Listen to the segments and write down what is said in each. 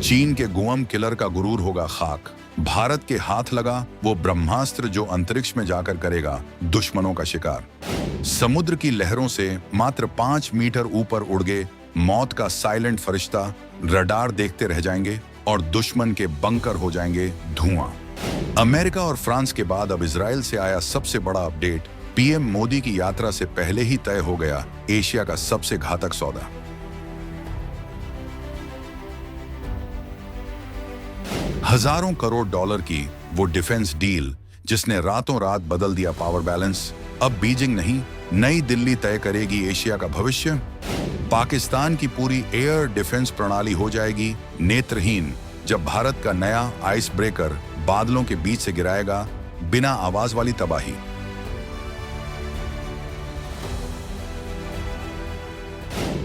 चीन के गुअम किलर का गुरूर होगा खाक। भारत के हाथ लगा वो ब्रह्मास्त्र जो अंतरिक्ष में जाकर करेगा दुश्मनों का शिकार। समुद्र की लहरों से मात्र 5 मीटर ऊपर उड़ गए मौत का साइलेंट फरिश्ता रडार देखते रह जाएंगे और दुश्मन के बंकर हो जाएंगे धुआं। अमेरिका और फ्रांस के बाद अब इजराइल से आया सबसे बड़ा अपडेट। पीएम मोदी की यात्रा से पहले ही तय हो गया एशिया का सबसे घातक सौदा। हजारों करोड़ डॉलर की वो डिफेंस डील जिसने रातों रात बदल दिया पावर बैलेंस, अब बीजिंग नहीं नई दिल्ली तय करेगी एशिया का भविष्य। पाकिस्तान की पूरी एयर डिफेंस प्रणाली हो जाएगी नेत्रहीन जब भारत का नया आइस ब्रेकर बादलों के बीच से गिराएगा बिना आवाज वाली तबाही।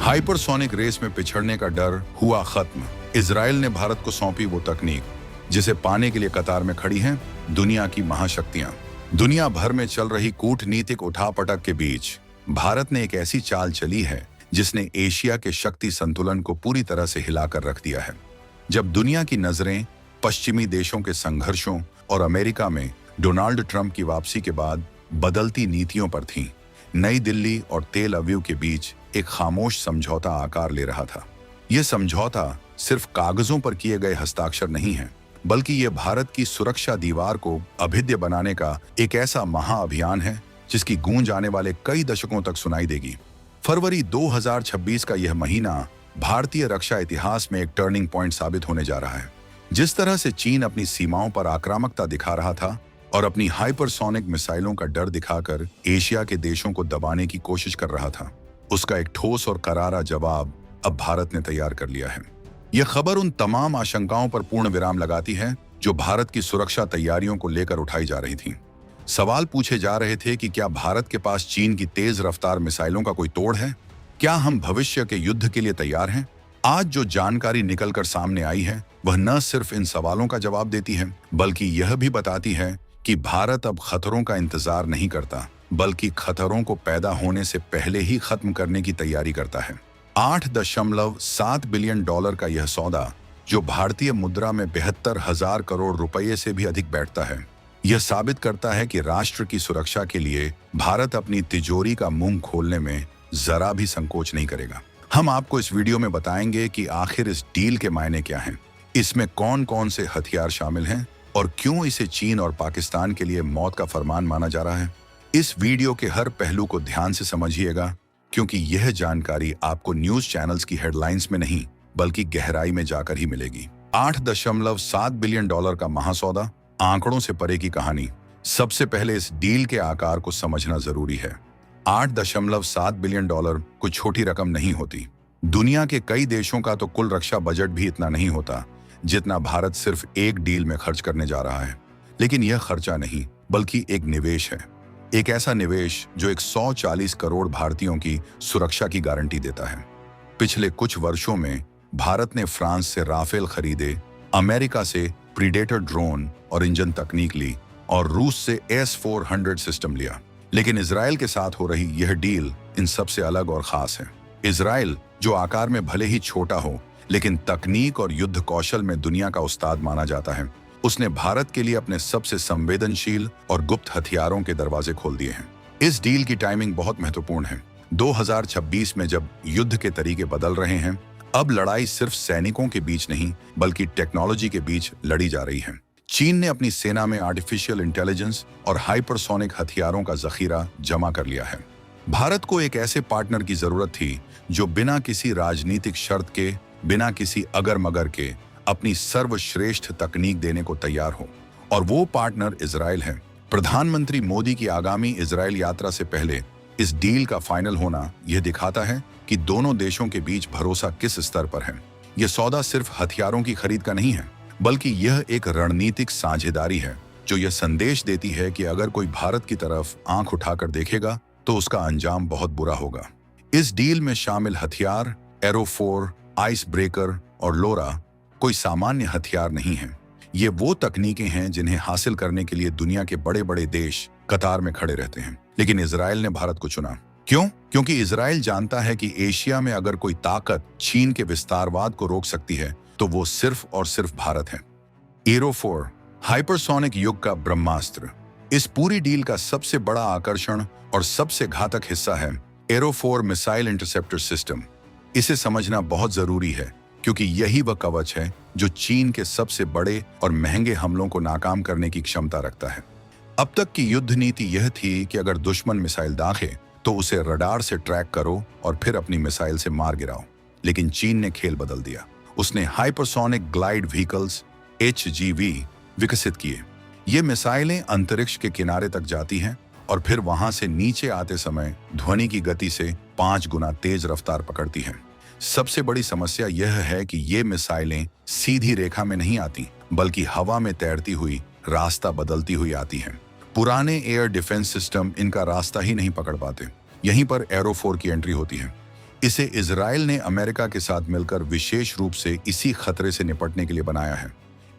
हाइपरसोनिक रेस में पिछड़ने का डर हुआ खत्म। इजराइल ने भारत को सौंपी वो तकनीक जिसे पाने के लिए कतार में खड़ी हैं दुनिया की महाशक्तियां। दुनिया भर में चल रही कूटनीतिक उठापटक के बीच भारत ने एक ऐसी चाल चली है जिसने एशिया के शक्ति संतुलन को पूरी तरह से हिलाकर रख दिया है। जब दुनिया की नजरें पश्चिमी देशों के संघर्षों और अमेरिका में डोनाल्ड ट्रंप की वापसी के बाद बदलती नीतियों पर थीं, नई दिल्ली और तेल अवीव के बीच एक खामोश समझौता आकार ले रहा था। यह समझौता सिर्फ कागजों पर किए गए हस्ताक्षर नहीं है, बल्कि ये भारत की सुरक्षा दीवार को अभेद्य बनाने का एक ऐसा महाअभियान है जिसकी गूंज आने वाले कई दशकों तक सुनाई देगी। फरवरी 2026 का यह महीना भारतीय रक्षा इतिहास में एक टर्निंग पॉइंट साबित होने जा रहा है। जिस तरह से चीन अपनी सीमाओं पर आक्रामकता दिखा रहा था और अपनी हाइपरसोनिक मिसाइलों का डर दिखाकर एशिया के देशों को दबाने की कोशिश कर रहा था, उसका एक ठोस और करारा जवाब अब भारत ने तैयार कर लिया है। यह खबर उन तमाम आशंकाओं पर पूर्ण विराम लगाती है जो भारत की सुरक्षा तैयारियों को लेकर उठाई जा रही थीं। सवाल पूछे जा रहे थे कि क्या भारत के पास चीन की तेज रफ्तार मिसाइलों का कोई तोड़ है? क्या हम भविष्य के युद्ध के लिए तैयार हैं? आज जो जानकारी निकलकर सामने आई है वह न सिर्फ इन सवालों का जवाब देती है, बल्कि यह भी बताती है कि भारत अब खतरों का इंतजार नहीं करता, बल्कि खतरों को पैदा होने से पहले ही खत्म करने की तैयारी करता है। 8.7 बिलियन डॉलर का यह सौदा, जो भारतीय मुद्रा में 72,000 करोड़ रुपए से भी अधिक बैठता है, यह साबित करता है कि राष्ट्र की सुरक्षा के लिए भारत अपनी तिजोरी का मुंह खोलने में जरा भी संकोच नहीं करेगा। हम आपको इस वीडियो में बताएंगे कि आखिर इस डील के मायने क्या हैं, इसमें कौन कौन से हथियार शामिल हैं और क्यों इसे चीन और पाकिस्तान के लिए मौत का फरमान माना जा रहा है। इस वीडियो के हर पहलू को ध्यान से समझिएगा, क्योंकि यह जानकारी आपको न्यूज चैनल्स की हेडलाइंस में नहीं बल्कि गहराई में जाकर ही मिलेगी। 8.7 बिलियन डॉलर का महासौदा, आंकड़ों से परे की कहानी। सबसे पहले इस डील के आकार को समझना जरूरी है। 8.7 बिलियन डॉलर कोई छोटी रकम नहीं होती। दुनिया के कई देशों का तो कुल रक्षा बजट भी इतना नहीं होता जितना भारत सिर्फ एक डील में खर्च करने जा रहा है। लेकिन यह खर्चा नहीं बल्कि एक निवेश है, एक ऐसा निवेश जो 140 करोड़ भारतीयों की सुरक्षा की गारंटी देता है। पिछले कुछ वर्षों में भारत ने फ्रांस से राफेल खरीदे, अमेरिका से प्रीडेटर ड्रोन और इंजन तकनीक ली और रूस से S-400 सिस्टम लिया। लेकिन इजराइल के साथ हो रही यह डील इन सबसे अलग और खास है। इजराइल, जो आकार में भले ही छोटा हो लेकिन तकनीक और युद्ध कौशल में दुनिया का उस्ताद माना जाता है, उसने भारत के लिए अपने सबसे संवेदनशील और गुप्त हथियारों के दरवाजे खोल दिए हैं। इस डील की टाइमिंग बहुत महत्वपूर्ण है। 2026 में जब युद्ध के तरीके बदल रहे हैं, अब लड़ाई सिर्फ सैनिकों के बीच नहीं बल्कि टेक्नोलॉजी के बीच लड़ी जा रही है। चीन ने अपनी सेना में आर्टिफिशियल इंटेलिजेंस और हाइपरसोनिक हथियारों का जखीरा जमा कर लिया है। भारत को एक ऐसे पार्टनर की जरूरत थी जो बिना किसी राजनीतिक शर्त के, बिना किसी अगर मगर के अपनी सर्वश्रेष्ठ तकनीक देने को तैयार हो, और वो पार्टनर इजराइल है। प्रधानमंत्री मोदी की आगामी इजराइल यात्रा से पहले इस डील का फाइनल होना यह दिखाता है कि दोनों देशों के बीच भरोसा किस स्तर पर है। यह सौदा सिर्फ हथियारों की खरीद का नहीं है, बल्कि यह एक रणनीतिक साझेदारी है जो यह संदेश देती है कि अगर कोई भारत की तरफ आंख उठाकर देखेगा तो उसका अंजाम बहुत बुरा होगा। इस डील में शामिल हथियार एरो 4, आइस ब्रेकर और लोरा कोई सामान्य हथियार नहीं है। ये वो तकनीकें हैं जिन्हें हासिल करने के लिए दुनिया के बड़े बड़े देश कतार में खड़े रहते हैं। लेकिन इजराइल ने भारत को चुना। क्यों? क्योंकि इजराइल जानता है कि एशिया में अगर कोई ताकत चीन के विस्तारवाद को रोक सकती है तो वो सिर्फ और सिर्फ भारत है। एरो-4 हाइपरसोनिक युग का ब्रह्मास्त्र। इस पूरी डील का सबसे बड़ा आकर्षण और सबसे घातक हिस्सा है एरो-4 मिसाइल इंटरसेप्टर सिस्टम। इसे समझना बहुत जरूरी है क्योंकि यही वह कवच है जो चीन के सबसे बड़े और महंगे हमलों को नाकाम करने की क्षमता रखता है। अब तक की युद्ध नीति यह थी कि अगर दुश्मन मिसाइल दागे तो उसे रडार से ट्रैक करो और फिर अपनी मिसाइल से मार गिराओ। लेकिन चीन ने खेल बदल दिया। उसने हाइपरसोनिक ग्लाइड व्हीकल्स HGV विकसित किए। ये मिसाइलें अंतरिक्ष के किनारे तक जाती हैं और फिर वहां से नीचे आते समय ध्वनि की गति से 5 गुना तेज रफ्तार पकड़ती हैं। सबसे बड़ी समस्या यह है कि ये मिसाइलें सीधी रेखा में नहीं आती, बल्कि हवा में तैरती हुई रास्ता बदलती हुई आती हैं। पुराने एयर डिफेंस सिस्टम इनका रास्ता ही नहीं पकड़ पाते। यहीं पर एरो-4 की एंट्री होती है। इसे इजराइल ने अमेरिका के साथ मिलकर विशेष रूप से इसी खतरे से निपटने के लिए बनाया है।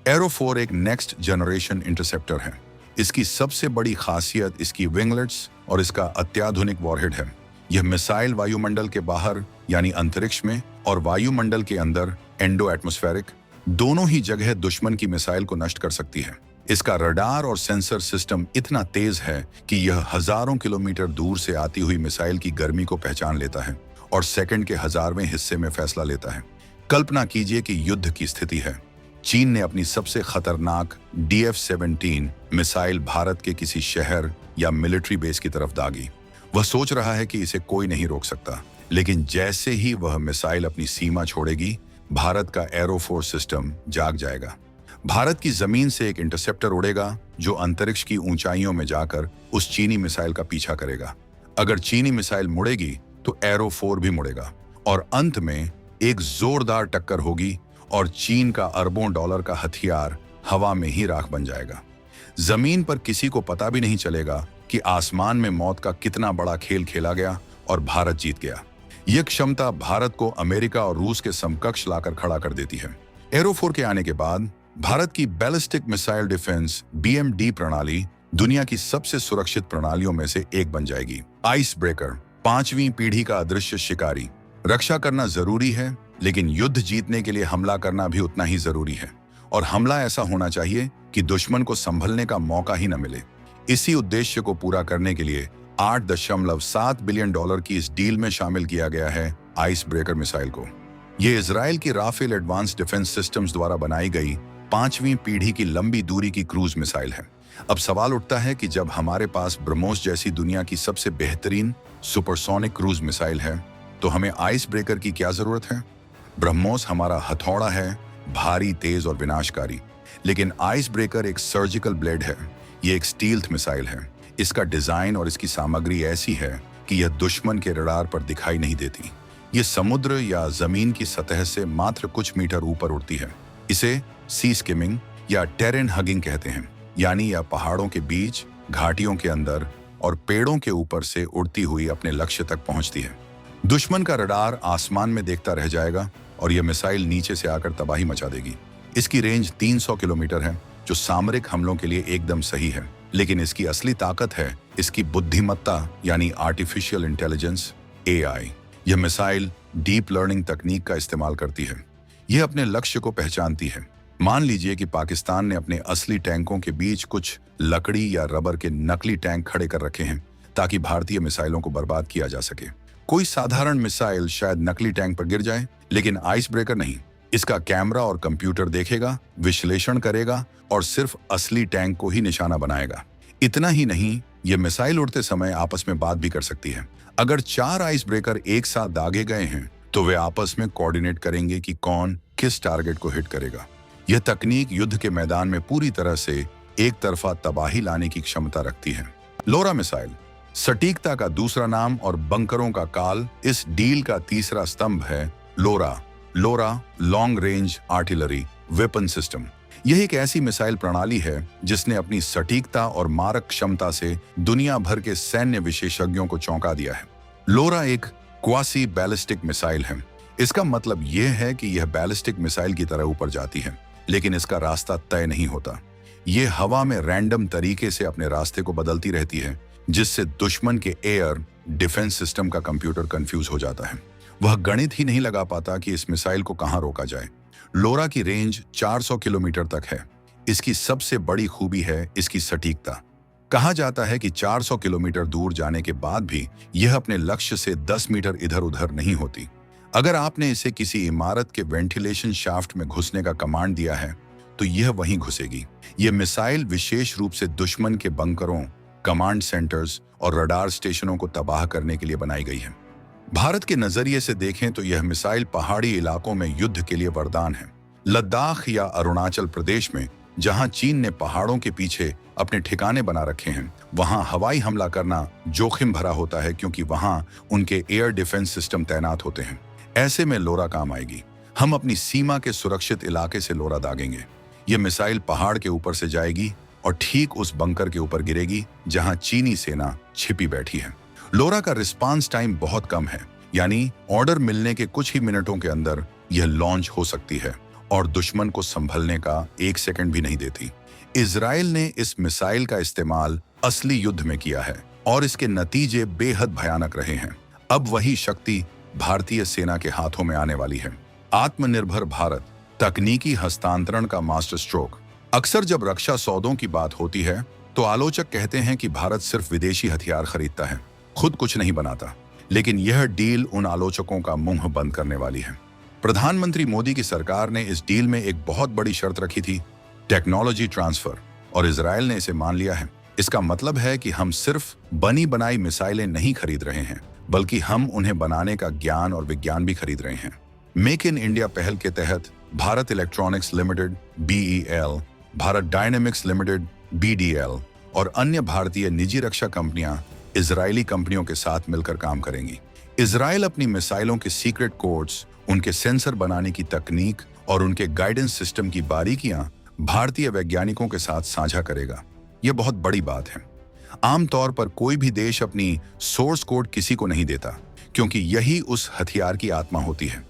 एरो-4 एक नेक्स्ट जनरेशन इंटरसेप्टर है। इसकी सबसे बड़ी खासियत इसकी विंगलेट्स और इसका अत्याधुनिक वॉरहेड है। यह मिसाइल वायुमंडल के बाहर यानी अंतरिक्ष में और वायुमंडल के अंदर एंडो एटमॉस्फेरिक दोनों ही जगह दुश्मन की मिसाइल को नष्ट कर सकती है। इसका रडार और सेंसर सिस्टम इतना तेज है कि यह हजारों किलोमीटर दूर से आती हुई मिसाइल की गर्मी को पहचान लेता है और सेकंड के 1000वें हिस्से में फैसला लेता है। कल्पना कीजिए कि युद्ध की स्थिति है। चीन ने अपनी सबसे खतरनाक DF-17 मिसाइल भारत के किसी शहर या मिलिट्री बेस की तरफ दागी। वह सोच रहा है कि इसे कोई नहीं रोक सकता, लेकिन जैसे ही वह मिसाइल अपनी सीमा छोड़ेगी, भारत का एरो-4 सिस्टम जाग जाएगा। भारत की जमीन से एक इंटरसेप्टर उड़ेगा जो अंतरिक्ष की ऊंचाइयों में जाकर उस चीनी मिसाइल का पीछा करेगा। अगर चीनी मिसाइल मुड़ेगी तो एरो-4 भी मुड़ेगा और अंत में एक जोरदार टक्कर होगी और चीन का अरबों डॉलर का हथियार हवा में ही राख बन जाएगा। जमीन पर किसी को पता भी नहीं चलेगा कि आसमान में मौत का कितना बड़ा खेल खेला गया और भारत जीत गया। यह क्षमता भारत को अमेरिका और रूस के समकक्ष लाकर खड़ा कर देती है। एरो-4 के आने के बाद भारत की बैलिस्टिक मिसाइल डिफेंस BMD प्रणाली दुनिया की सबसे सुरक्षित प्रणालियों में से एक बन जाएगी। आइस ब्रेकर 5वीं पीढ़ी का अदृश्य शिकारी। रक्षा करना जरूरी है, लेकिन युद्ध जीतने के लिए हमला करना भी उतना ही जरूरी है। और हमला ऐसा होना चाहिए कि दुश्मन को संभलने का मौका ही न मिले। इसी उद्देश्य को पूरा करने के लिए $8.7 बिलियन की इस डील में शामिल किया गया है आइस ब्रेकर मिसाइल को। ये इजराइल की राफेल एडवांस डिफेंस सिस्टम्स द्वारा बनाई गई 5वीं पीढ़ी की लंबी दूरी की क्रूज मिसाइल है। अब सवाल उठता है कि जब हमारे पास ब्रह्मोस जैसी दुनिया की सबसे बेहतरीन सुपरसोनिक क्रूज मिसाइल है, तो हमें आइस ब्रेकर की क्या जरूरत है? ब्रह्मोस हमारा हथौड़ा है, भारी, तेज और विनाशकारी, लेकिन आइस ब्रेकर एक सर्जिकल ब्लेड है। ये एक स्टील्थ मिसाइल है। इसका डिजाइन और इसकी सामग्री ऐसी है कि यह दुश्मन के रडार पर दिखाई नहीं देती। ये समुद्र या जमीन की सतह से मात्र कुछ मीटर ऊपर उड़ती है। इसे सी स्किमिंग या टेरेन हगिंग कहते हैं, यानी यह पहाड़ों के बीच, घाटियों के अंदर और पेड़ों के ऊपर से उड़ती हुई अपने लक्ष्य तक पहुंचती है। दुश्मन का रडार आसमान में देखता रह जाएगा और यह मिसाइल नीचे से आकर तबाही मचा देगी। इसकी रेंज 300 किलोमीटर है, जो सामरिक हमलों के लिए एकदम सही है। लेकिन इसकी असली ताकत है इसकी बुद्धिमत्ता यानी आर्टिफिशियल इंटेलिजेंस AI। यह मिसाइल डीप लर्निंग तकनीक का इस्तेमाल करती है। यह अपने लक्ष्य को पहचानती है। मान लीजिए कि पाकिस्तान ने अपने असली टैंकों के बीच कुछ लकड़ी या रबर के नकली टैंक खड़े कर रखे हैं ताकि भारतीय मिसाइलों को बर्बाद किया जा सके। कोई साधारण मिसाइल शायद नकली टैंक पर गिर जाए, लेकिन आइस ब्रेकर नहीं। इसका कैमरा और कंप्यूटर देखेगा, विश्लेषण करेगा और सिर्फ असली टैंक को ही निशाना बनाएगा। इतना ही नहीं, यह मिसाइल उड़ते समय आपस में बात भी कर सकती है। अगर 4 आइस ब्रेकर एक साथ दागे गए हैं तो वे आपस में कोऑर्डिनेट करेंगे कि कौन किस टारगेट को हिट करेगा। यह तकनीक युद्ध के मैदान में पूरी तरह से एक तरफा तबाही लाने की क्षमता रखती है। लोरा मिसाइल सटीकता का दूसरा नाम और बंकरों का काल। इस डील का तीसरा स्तंभ है LORA long range artillery weapon system. यह एक ऐसी मिसाइल प्रणाली है जिसने अपनी सटीकता और मारक क्षमता से दुनिया भर के सैन्य विशेषज्ञों को चौंका दिया है। लोरा एक क्वासी बैलिस्टिक मिसाइल है। इसका मतलब यह है कि यह बैलिस्टिक मिसाइल की तरह ऊपर जाती है, लेकिन इसका रास्ता तय नहीं होता। यह हवा में रैंडम तरीके से अपने रास्ते को बदलती रहती है, जिससे दुश्मन के एयर डिफेंस सिस्टम का कंप्यूटर कंफ्यूज हो जाता है। वह गणित ही नहीं लगा पाता कि इस मिसाइल को कहां रोका जाए। लोरा की रेंज 400 किलोमीटर तक है। इसकी सबसे बड़ी खूबी है इसकी सटीकता। कहा जाता है कि 400 किलोमीटर दूर जाने के बाद भी यह अपने लक्ष्य से 10 मीटर इधर उधर नहीं होती। अगर आपने इसे किसी इमारत के वेंटिलेशन शाफ्ट में घुसने का कमांड दिया है तो यह वहीं घुसेगी। यह मिसाइल विशेष रूप से दुश्मन के बंकरों, कमांड सेंटर्स और रडार स्टेशनों को तबाह करने के लिए बनाई गई है। भारत के नजरिए से देखें तो यह मिसाइल पहाड़ी इलाकों में युद्ध के लिए वरदान है। लद्दाख या अरुणाचल प्रदेश में जहां चीन ने पहाड़ों के पीछे अपने ठिकाने बना रखे हैं, वहां हवाई हमला करना जोखिम भरा होता है क्योंकि वहां उनके एयर डिफेंस सिस्टम तैनात होते हैं। ऐसे में लोरा काम आएगी। हम अपनी सीमा के सुरक्षित इलाके से लोरा दागेंगे। यह मिसाइल पहाड़ के ऊपर से जाएगी और ठीक उस बंकर के ऊपर गिरेगी जहां चीनी सेना छिपी बैठी है। लोरा का रिस्पांस टाइम बहुत कम है, यानी ऑर्डर मिलने के कुछ ही मिनटों के अंदर यह लॉन्च हो सकती है और दुश्मन को संभलने का 1 सेकंड भी नहीं देती। इजराइल ने इस मिसाइल का इस्तेमाल असली युद्ध में किया है और इसके नतीजे बेहद भयानक रहे हैं। अब वही शक्ति भारतीय सेना के हाथों में आने वाली है। आत्मनिर्भर भारत, तकनीकी हस्तांतरण का मास्टर स्ट्रोक। अक्सर जब रक्षा सौदों की बात होती है तो आलोचक कहते हैं कि भारत सिर्फ विदेशी हथियार खरीदता है, खुद कुछ नहीं बनाता। लेकिन यह डील उन आलोचकों का मुंह बंद करने वाली है। प्रधानमंत्री मोदी की सरकार ने इस डील में एक बहुत बड़ी शर्त रखी थी, टेक्नोलॉजी ट्रांसफर, और इजराइल ने इसे मान लिया है। इसका मतलब है कि हम सिर्फ बनी बनाई मिसाइलें नहीं खरीद रहे हैं, बल्कि हम उन्हें बनाने का ज्ञान और विज्ञान भी खरीद रहे हैं। मेक इन इंडिया पहल के तहत Bharat electronics limited BEL, Bharat dynamics limited BDL और अन्य भारतीय निजी रक्षा कंपनियां इजरायली कंपनियों के साथ मिलकर काम करेंगी। इजराइल अपनी मिसाइलों के सीक्रेट कोड्स, उनके सेंसर बनाने की तकनीक और उनके गाइडेंस सिस्टम की बारीकियां भारतीय वैज्ञानिकों के साथ साझा करेगा। यह बहुत बड़ी बात है। आमतौर पर कोई भी देश अपनी सोर्स कोड किसी को नहीं देता, क्योंकि यही उस हथियार की आत्मा होती है।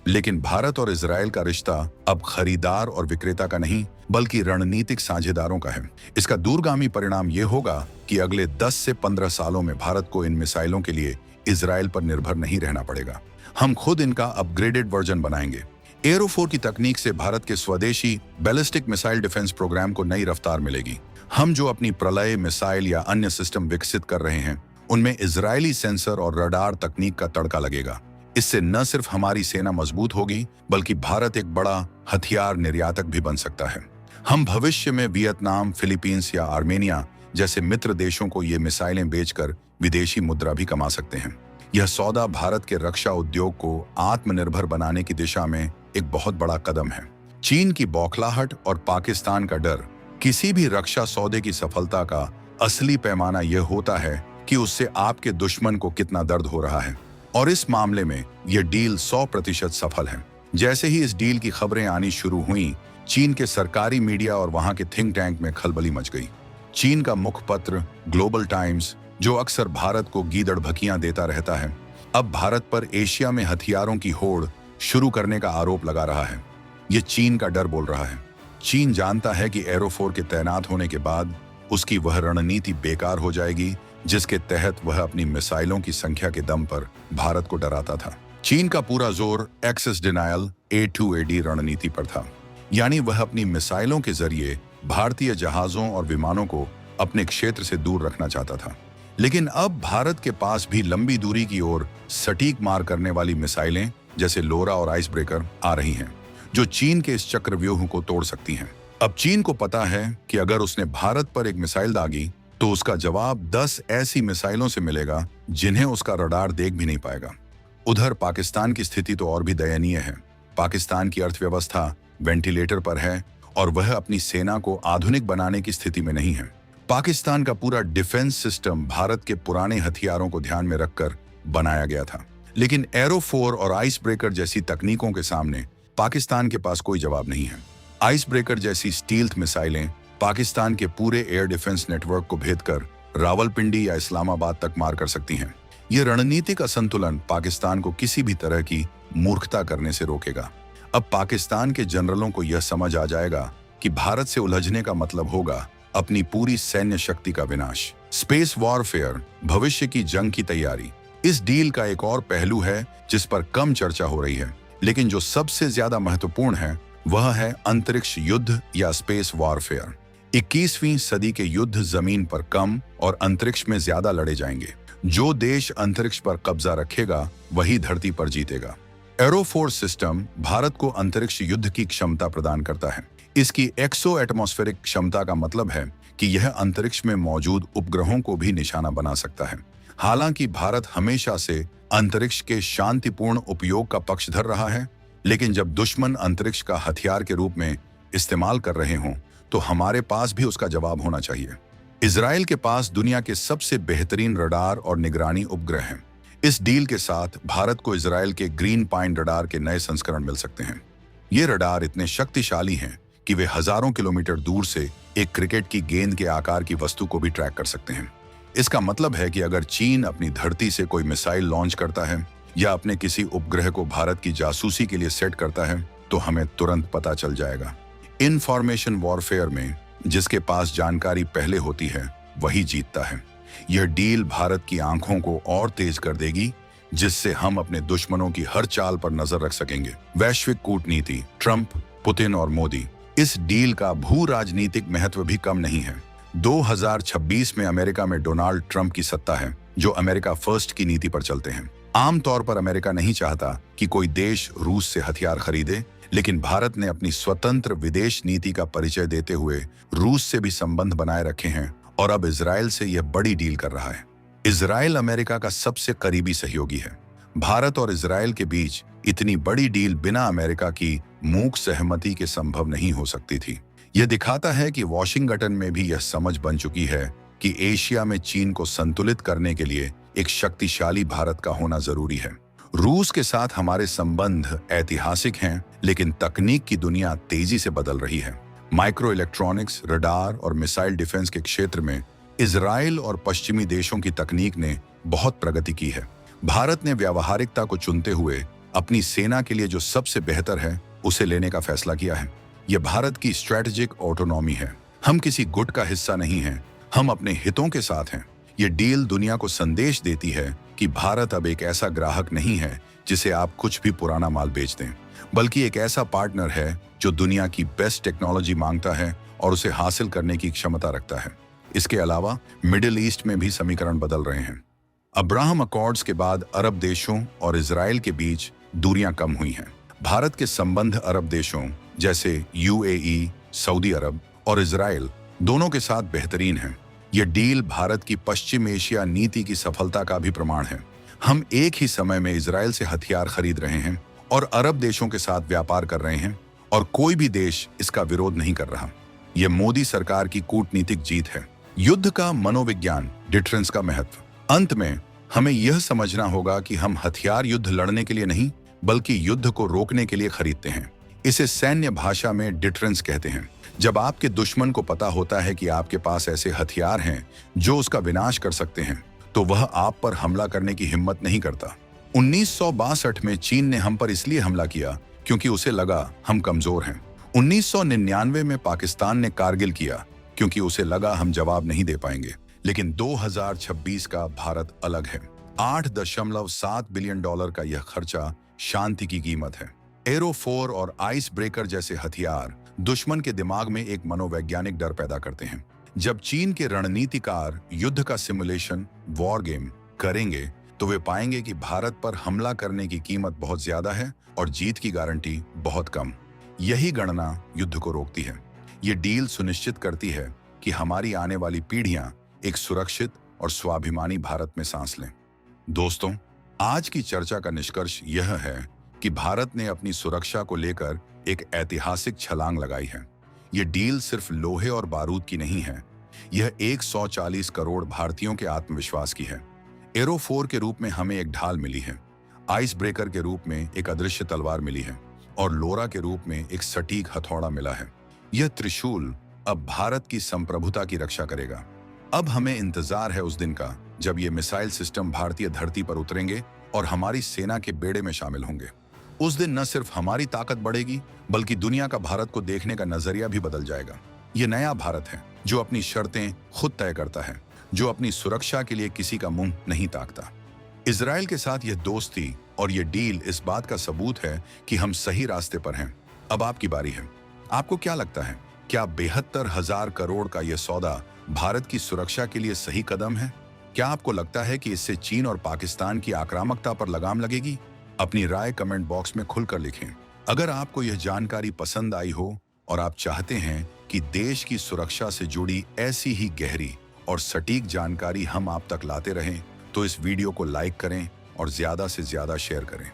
लेकिन भारत और इजराइल का रिश्ता अब खरीदार और विक्रेता का नहीं, बल्कि रणनीतिक साझेदारों का है। इसका दूरगामी परिणाम यह होगा कि अगले 10 से 15 सालों में भारत को इन मिसाइलों के लिए इजराइल पर निर्भर नहीं रहना पड़ेगा। हम खुद इनका अपग्रेडेड वर्जन बनाएंगे। एयरो4 की तकनीक से भारत के स्वदेशी बैलिस्टिक मिसाइल डिफेंस प्रोग्राम को नई रफ्तार मिलेगी। हम जो अपनी प्रलय मिसाइल या अन्य सिस्टम विकसित कर रहे हैं, उनमें इजरायली सेंसर और रडार तकनीक का तड़का लगेगा। इससे न सिर्फ हमारी सेना मजबूत होगी, बल्कि भारत एक बड़ा हथियार निर्यातक भी बन सकता है। हम भविष्य में वियतनाम, फिलीपींस या आर्मेनिया जैसे मित्र देशों को ये मिसाइलें बेचकर विदेशी मुद्रा भी कमा सकते हैं। यह सौदा भारत के रक्षा उद्योग को आत्मनिर्भर बनाने की दिशा में एक बहुत बड़ा कदम है। चीन की बौखलाहट और पाकिस्तान का डर, किसी भी रक्षा सौदे की सफलता का असली पैमाना यह होता है कि उससे आपके दुश्मन को कितना दर्द हो रहा है। और इस मामले में यह डील 100% सफल है। जैसे ही इस डील की खबरें आनी शुरू हुई, चीन के सरकारी मीडिया और वहां के थिंक टैंक में खलबली मच गई। चीन का मुखपत्र ग्लोबल टाइम्स, जो अक्सर भारत को गीदड़ भकियां देता रहता है, अब भारत पर एशिया में हथियारों की होड़ शुरू करने का आरोप लगा रहा है। यह चीन का डर बोल रहा है। चीन जानता है कि एरो4 के तैनात होने के बाद उसकी वह रणनीति बेकार हो जाएगी जिसके तहत वह अपनी मिसाइलों की संख्या के दम पर भारत को डराता था। चीन का पूरा जोर एक्सेस डिनायल A2AD रणनीति पर था, यानी वह अपनी मिसाइलों के जरिए भारतीय जहाजों और विमानों को अपने क्षेत्र से दूर रखना चाहता था। लेकिन अब भारत के पास भी लंबी दूरी की ओर सटीक मार करने वाली मिसाइलें जैसे लोरा और आइस ब्रेकर आ रही हैं, जो चीन के इस चक्रव्यूह को तोड़ सकती हैं। अब चीन को पता है कि अगर उसने भारत पर एक मिसाइल दागी तो उसका जवाब 10 ऐसी मिसाइलों से मिलेगा जिन्हें उसका रडार देख भी नहीं पाएगा। उधर पाकिस्तान की स्थिति तो और भी दयनीय है। पाकिस्तान की अर्थव्यवस्था वेंटिलेटर पर है और वह अपनी सेना को आधुनिक बनाने की स्थिति में नहीं है। पाकिस्तान का पूरा डिफेंस सिस्टम भारत के पुराने हथियारों को ध्यान में रखकर बनाया गया था। लेकिन एरो4 और आइस ब्रेकर जैसी तकनीकों के सामने पाकिस्तान के पास कोई जवाब नहीं है। आइस ब्रेकर जैसी स्टील्थ मिसाइलें पाकिस्तान के पूरे एयर डिफेंस नेटवर्क को भेदकर रावलपिंडी या इस्लामाबाद तक मार कर सकती हैं। यह रणनीतिक असंतुलन पाकिस्तान को किसी भी तरह की मूर्खता करने से रोकेगा। अब पाकिस्तान के जनरलों को यह समझ आ जाएगा कि भारत से उलझने का मतलब होगा अपनी पूरी सैन्य शक्ति का विनाश। स्पेस वॉरफेयर, भविष्य की जंग की तैयारी, इस डील का एक और पहलू है जिस पर कम चर्चा हो रही है, लेकिन जो सबसे ज्यादा महत्वपूर्ण है वह है अंतरिक्ष युद्ध या स्पेस वॉरफेयर। 21वीं सदी के युद्ध जमीन पर कम और अंतरिक्ष में ज्यादा लड़े जाएंगे। जो देश अंतरिक्ष पर कब्जा रखेगा वही धरती पर जीतेगा। एरोफोर्स सिस्टम भारत को अंतरिक्ष युद्ध की क्षमता प्रदान करता है। इसकी एक्सो एटमॉस्फेरिक क्षमता का मतलब है कि यह अंतरिक्ष में मौजूद उपग्रहों को भी निशाना बना सकता है। हालांकि भारत हमेशा से अंतरिक्ष के शांतिपूर्ण उपयोग का पक्षधर रहा है, लेकिन जब दुश्मन अंतरिक्ष का हथियार के रूप में इस्तेमाल कर रहे हों तो हमारे पास भी उसका जवाब होना चाहिए। इजराइल के पास दुनिया के सबसे बेहतरीन रडार और निगरानी उपग्रह हैं। इस डील के साथ भारत को इजराइल के ग्रीन पाइन रडार के नए संस्करण मिल सकते हैं। ये रडार इतने शक्तिशाली हैं कि वे हजारों किलोमीटर दूर से एक क्रिकेट की गेंद के आकार की वस्तु को भी ट्रैक कर सकते हैं। इसका मतलब है कि अगर चीन अपनी धरती से कोई मिसाइल लॉन्च करता है या अपने किसी उपग्रह को भारत की जासूसी के लिए सेट करता है तो हमें तुरंत पता चल जाएगा। इंफॉर्मेशन वॉरफेयर में जिसके पास जानकारी पहले होती है वही जीतता है। यह डील भारत की आंखों को और तेज कर देगी, जिससे हम अपने दुश्मनों की हर चाल पर नजर रख सकेंगे। वैश्विक कूटनीति, ट्रंप, पुतिन और मोदी, इस डील का भू राजनीतिक महत्व भी कम नहीं है। 2026 में अमेरिका में डोनाल्ड ट्रंप की सत्ता है, जो अमेरिका फर्स्ट की नीति पर चलते हैं। आमतौर पर अमेरिका नहीं चाहता कि कोई देश रूस से हथियार खरीदे, लेकिन भारत ने अपनी स्वतंत्र विदेश नीति का परिचय देते हुए रूस से भी संबंध बनाए रखे हैं और अब इजराइल से यह बड़ी डील कर रहा है। इजराइल अमेरिका का सबसे करीबी सहयोगी है। भारत और इजराइल के बीच इतनी बड़ी डील बिना अमेरिका की मूक सहमति के संभव नहीं हो सकती थी। यह दिखाता है कि वॉशिंगटन में भी यह समझ बन चुकी है कि एशिया में चीन को संतुलित करने के लिए एक शक्तिशाली भारत का होना जरूरी है। रूस के साथ हमारे संबंध ऐतिहासिक हैं, लेकिन तकनीक की दुनिया तेजी से बदल रही है। माइक्रो इलेक्ट्रॉनिक्स, रडार और मिसाइल डिफेंस के क्षेत्र में इजराइल और पश्चिमी देशों की तकनीक ने बहुत प्रगति की है। भारत ने व्यावहारिकता को चुनते हुए अपनी सेना के लिए जो सबसे बेहतर है उसे लेने का फैसला किया है। यह भारत की स्ट्रेटेजिक ऑटोनॉमी है। हम किसी गुट का हिस्सा नहीं हैं, हम अपने हितों के साथ हैं। ये डील दुनिया को संदेश देती है कि भारत अब एक ऐसा ग्राहक नहीं है जिसे आप कुछ भी पुराना माल बेच दें, बल्कि एक ऐसा पार्टनर है जो दुनिया की बेस्ट टेक्नोलॉजी मांगता है और उसे हासिल करने की क्षमता रखता है। इसके अलावा मिडिल ईस्ट में भी समीकरण बदल रहे हैं। अब्राहम अकॉर्ड्स के बाद अरब देशों और इजराइल के बीच दूरियां कम हुई हैं। भारत के संबंध अरब देशों जैसे यूएई, सऊदी अरब और इजराइल दोनों के साथ बेहतरीन है। यह डील भारत की पश्चिम एशिया नीति की सफलता का भी प्रमाण है। हम एक ही समय में इजराइल से हथियार खरीद रहे हैं और अरब देशों के साथ व्यापार कर रहे हैं और कोई भी देश इसका विरोध नहीं कर रहा। यह मोदी सरकार की कूटनीतिक जीत है। युद्ध का मनोविज्ञान, डिटरेंस का महत्व। अंत में हमें यह समझना होगा कि हम हथियार युद्ध लड़ने के लिए नहीं, बल्कि युद्ध को रोकने के लिए खरीदते हैं। इसे सैन्य भाषा में डिटरेंस कहते हैं। जब आपके दुश्मन को पता होता है कि आपके पास ऐसे हथियार हैं जो उसका विनाश कर सकते हैं, तो वह आप पर हमला करने की हिम्मत नहीं करता। 1962 में चीन ने हम पर इसलिए हमला किया क्योंकि उसे लगा हम कमजोर हैं। 1999 में पाकिस्तान ने कारगिल किया क्योंकि उसे लगा हम जवाब नहीं दे पाएंगे। लेकिन 2026 का भारत अलग है। $8.7 बिलियन का यह खर्चा शांति की कीमत है। एरो 4 और आइस ब्रेकर जैसे हथियार दुश्मन के दिमाग में एक मनोवैज्ञानिक डर पैदा करते हैं। जब चीन के रणनीतिकार युद्ध का सिमुलेशन, वॉर गेम करेंगे तो वे पाएंगे कि भारत पर हमला करने की कीमत बहुत ज्यादा है और जीत की गारंटी बहुत कम। यही गणना युद्ध को रोकती है। ये डील सुनिश्चित करती है कि हमारी आने वाली पीढ़ियां एक सुरक्षित और स्वाभिमानी भारत में सांस लें। दोस्तों, आज की चर्चा का निष्कर्ष यह है कि भारत ने अपनी सुरक्षा को लेकर एक ऐतिहासिक छलांग लगाई है। यह डील सिर्फ लोहे और बारूद की नहीं है, यह 140 करोड़ भारतीयों के आत्मविश्वास की है। एरो 4 के रूप में हमें एक ढाल मिली है, आइस ब्रेकर के रूप में एक अदृश्य तलवार मिली है और लोरा के रूप में एक सटीक हथौड़ा मिला है। यह त्रिशूल अब भारत की संप्रभुता की रक्षा करेगा। अब हमें इंतजार है उस दिन का जब ये मिसाइल सिस्टम भारतीय धरती पर उतरेंगे और हमारी सेना के बेड़े में शामिल होंगे। उस दिन न सिर्फ हमारी ताकत बढ़ेगी, बल्कि दुनिया का भारत को देखने का नजरिया भी बदल जाएगा। ये नया भारत है जो अपनी शर्तें खुद तय करता है, जो अपनी सुरक्षा के लिए किसी का मुंह नहीं ताकता। इजराइल के साथ यह दोस्ती और यह डील इस बात का सबूत है कि हम सही रास्ते पर हैं। अब आपकी बारी है। आपको क्या लगता है, क्या 72,000 करोड़ का यह सौदा भारत की सुरक्षा के लिए सही कदम है? क्या आपको लगता है कि इससे चीन और पाकिस्तान की आक्रामकता पर लगाम लगेगी? अपनी राय कमेंट बॉक्स में खुलकर लिखें। अगर आपको यह जानकारी पसंद आई हो और आप चाहते हैं कि देश की सुरक्षा से जुड़ी ऐसी ही गहरी और सटीक जानकारी हम आप तक लाते रहें, तो इस वीडियो को लाइक करें और ज्यादा से ज्यादा शेयर करें।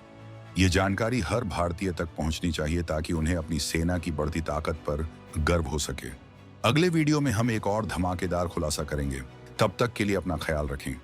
ये जानकारी हर भारतीय तक पहुंचनी चाहिए ताकि उन्हें अपनी सेना की बढ़ती ताकत पर गर्व हो सके। अगले वीडियो में हम एक और धमाकेदार खुलासा करेंगे। तब तक के लिए अपना ख्याल रखें।